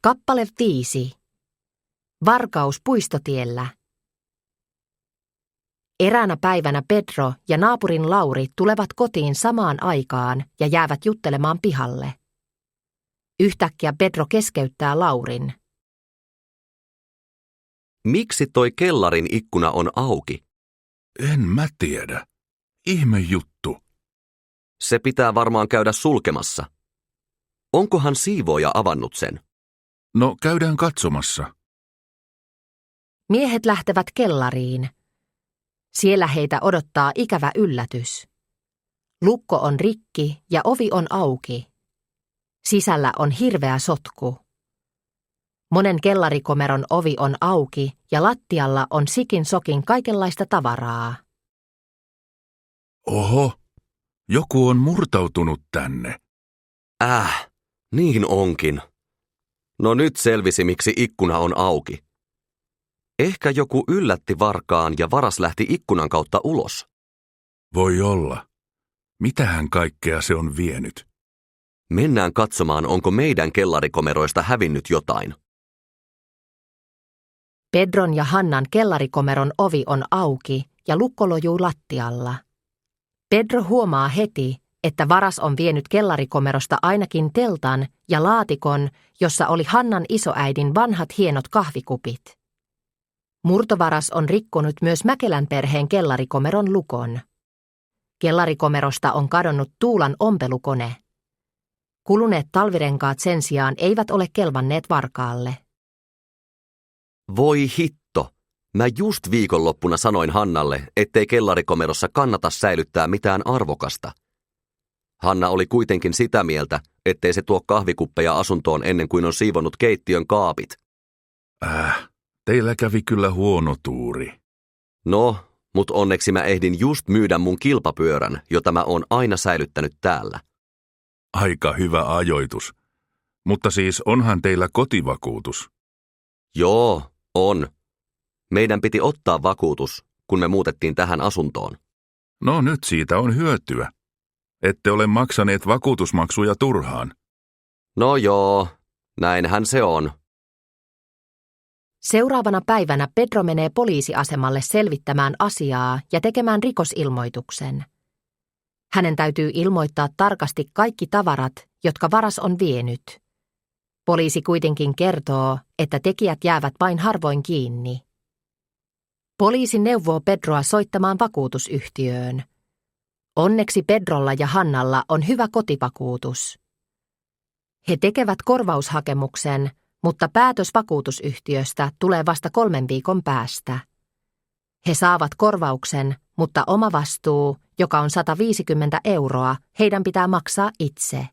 Kappale 5. Varkaus puistotiellä. Eräänä päivänä Pedro ja naapurin Lauri tulevat kotiin samaan aikaan ja jäävät juttelemaan pihalle. Yhtäkkiä Pedro keskeyttää Laurin. Miksi toi kellarin ikkuna on auki? En mä tiedä. Ihme juttu. Se pitää varmaan käydä sulkemassa. Onkohan siivooja avannut sen? No, käydään katsomassa. Miehet lähtevät kellariin. Siellä heitä odottaa ikävä yllätys. Lukko on rikki ja ovi on auki. Sisällä on hirveä sotku. Monen kellarikomeron ovi on auki ja lattialla on sikin sokin kaikenlaista tavaraa. Oho, joku on murtautunut tänne. Niin onkin. No nyt selvisi, miksi ikkuna on auki. Ehkä joku yllätti varkaan ja varas lähti ikkunan kautta ulos. Voi olla. Mitähän kaikkea se on vienyt? Mennään katsomaan, onko meidän kellarikomeroista hävinnyt jotain. Pedron ja Hannan kellarikomeron ovi on auki ja lukko lojuu lattialla. Pedro huomaa heti, että varas on vienyt kellarikomerosta ainakin teltan ja laatikon, jossa oli Hannan isoäidin vanhat hienot kahvikupit. Murtovaras on rikkonut myös Mäkelän perheen kellarikomeron lukon. Kellarikomerosta on kadonnut Tuulan ompelukone. Kuluneet talvirenkaat sen sijaan eivät ole kelvanneet varkaalle. Voi hitto! Mä just viikonloppuna sanoin Hannalle, ettei kellarikomerossa kannata säilyttää mitään arvokasta. Hanna oli kuitenkin sitä mieltä, ettei se tuo kahvikuppeja asuntoon ennen kuin on siivonnut keittiön kaapit. Teillä kävi kyllä huono tuuri. No, mut onneksi mä ehdin just myydä mun kilpapyörän, jota mä oon aina säilyttänyt täällä. Aika hyvä ajoitus. Mutta siis onhan teillä kotivakuutus? Joo, on. Meidän piti ottaa vakuutus, kun me muutettiin tähän asuntoon. No nyt siitä on hyötyä. Ette ole maksaneet vakuutusmaksuja turhaan. No joo, näinhän se on. Seuraavana päivänä Pedro menee poliisiasemalle selvittämään asiaa ja tekemään rikosilmoituksen. Hänen täytyy ilmoittaa tarkasti kaikki tavarat, jotka varas on vienyt. Poliisi kuitenkin kertoo, että tekijät jäävät vain harvoin kiinni. Poliisi neuvoo Pedroa soittamaan vakuutusyhtiöön. Onneksi Pedrolla ja Hannalla on hyvä kotivakuutus. He tekevät korvaushakemuksen, mutta päätös vakuutusyhtiöstä tulee vasta 3 viikon päästä. He saavat korvauksen, mutta oma vastuu, joka on 150 €, heidän pitää maksaa itse.